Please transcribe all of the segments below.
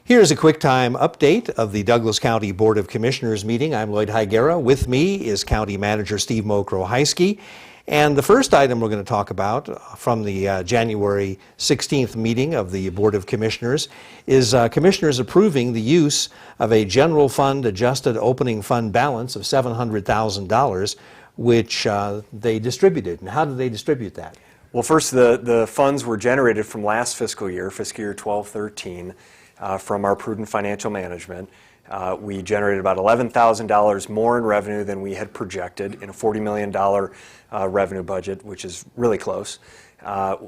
Here's a quick time update of the Douglas County Board of Commissioners meeting. I'm Lloyd Higuera. With me is County Manager Steve Mokrohysky. And the first item we're going to talk about from the January 16th meeting of the Board of Commissioners is commissioners approving the use of a general fund adjusted opening fund balance of $700,000, which they distributed. And how did they distribute that? Well, first, the funds were generated from last fiscal year 12-13. From our prudent financial management. We generated about $11,000 more in revenue than we had projected in a $40 million revenue budget, which is really close,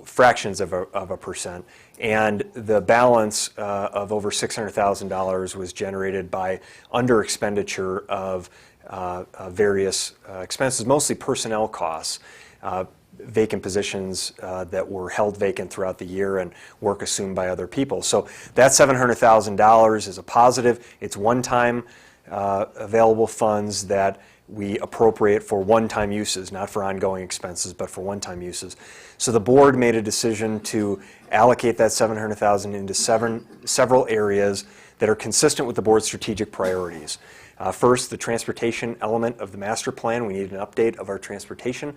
fractions of a percent. And the balance of over $600,000 was generated by under expenditure of various expenses, mostly personnel costs. Vacant positions that were held vacant throughout the year and work assumed by other people. So that $700,000 is a positive. It's one-time available funds that we appropriate for one-time uses, not for ongoing expenses, but for one-time uses. So the board made a decision to allocate that $700,000 into several areas that are consistent with the board's strategic priorities. First, the transportation element of the master plan. We need an update of our transportation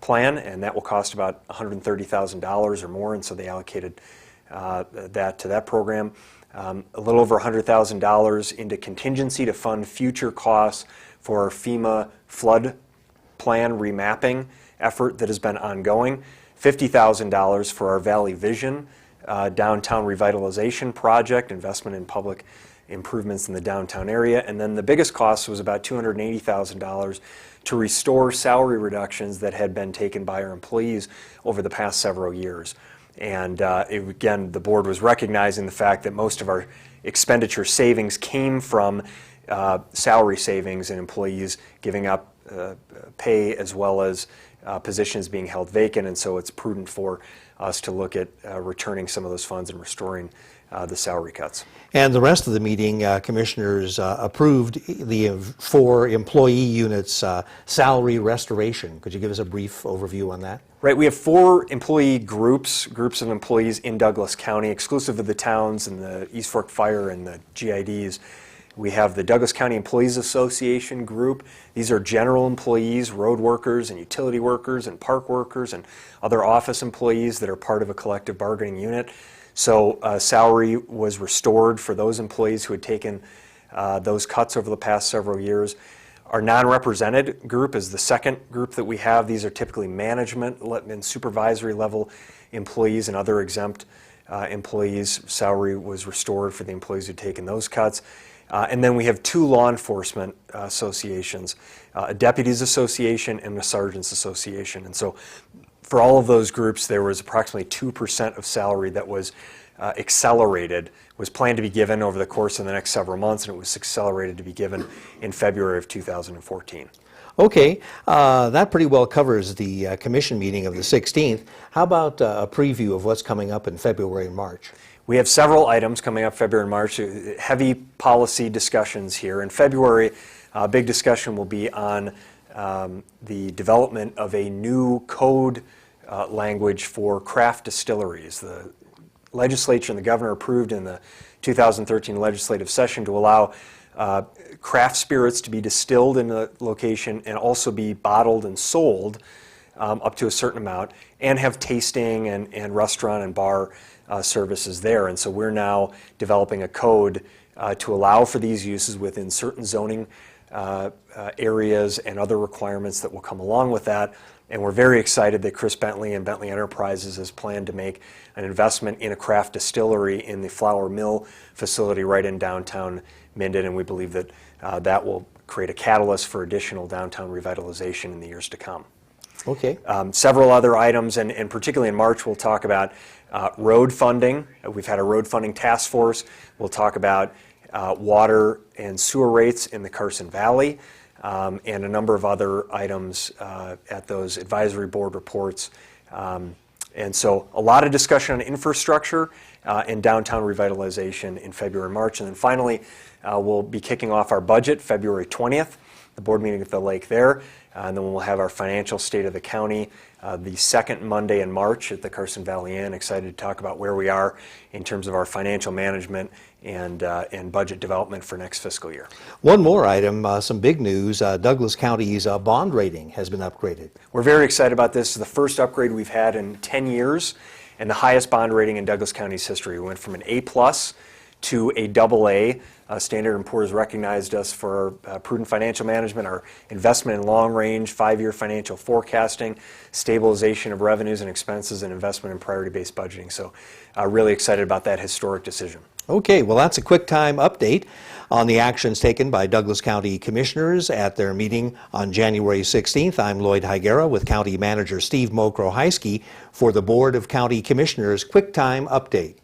plan, and that will cost about $130,000 or more, and so they allocated that to that program. A little over $100,000 into contingency to fund future costs for our FEMA flood plan remapping effort that has been ongoing. $50,000 for our Valley Vision downtown revitalization project, investment in public improvements in the downtown area. And then the biggest cost was about $280,000 to restore salary reductions that had been taken by our employees over the past several years. And again, the board was recognizing the fact that most of our expenditure savings came from salary savings and employees giving up pay as well as positions being held vacant, and so it's prudent for us to look at returning some of those funds and restoring the salary cuts. And the rest of the meeting, commissioners approved the 4 employee units salary restoration. Could you give us a brief overview on that? Right, we have 4 employee groups of employees in Douglas County, exclusive of the towns and the East Fork Fire and the GIDs. We have the Douglas County Employees Association group. These are general employees, road workers and utility workers and park workers and other office employees that are part of a collective bargaining unit. So salary was restored for those employees who had taken those cuts over the past several years. Our non-represented group is the second group that we have. These are typically management and supervisory level employees and other exempt employees. Salary was restored for the employees who had taken those cuts. And then we have 2 law enforcement associations, a deputies association and a sergeants association. And so for all of those groups, there was approximately 2% of salary that was accelerated, was planned to be given over the course of the next several months, and it was accelerated to be given in February of 2014. Okay, that pretty well covers the commission meeting of the 16th. How about a preview of what's coming up in February and March? We have several items coming up February and March, heavy policy discussions here. In February, a big discussion will be on the development of a new code language for craft distilleries. The legislature and the governor approved in the 2013 legislative session to allow craft spirits to be distilled in a location and also be bottled and sold up to a certain amount, and have tasting and restaurant and bar services there. And so we're now developing a code to allow for these uses within certain zoning areas and other requirements that will come along with that. And we're very excited that Chris Bentley and Bentley Enterprises has planned to make an investment in a craft distillery in the flour mill facility right in downtown Minden, and we believe that that will create a catalyst for additional downtown revitalization in the years to come. Okay. Several other items, and particularly in March, we'll talk about road funding. We've had a road funding task force. We'll talk about water and sewer rates in the Carson Valley, and a number of other items at those advisory board reports. And so a lot of discussion on infrastructure and downtown revitalization in February and March. And then finally, we'll be kicking off our budget February 20th. the board meeting at the lake there. And then we'll have our financial state of the county the second Monday in March at the Carson Valley Inn. Excited to talk about where we are in terms of our financial management and budget development for next fiscal year. One more item, some big news. Douglas County's bond rating has been upgraded. We're very excited about this. It's the first upgrade we've had in 10 years and the highest bond rating in Douglas County's history. We went from an A+ to a AA. Standard & Poor's recognized us for our prudent financial management, our investment in long-range, 5-year financial forecasting, stabilization of revenues and expenses, and investment in priority-based budgeting. So really excited about that historic decision. Okay, well, that's a quick time update on the actions taken by Douglas County Commissioners at their meeting on January 16th. I'm Lloyd Higuera with County Manager Steve Mokrohajski for the Board of County Commissioners Quick Time Update.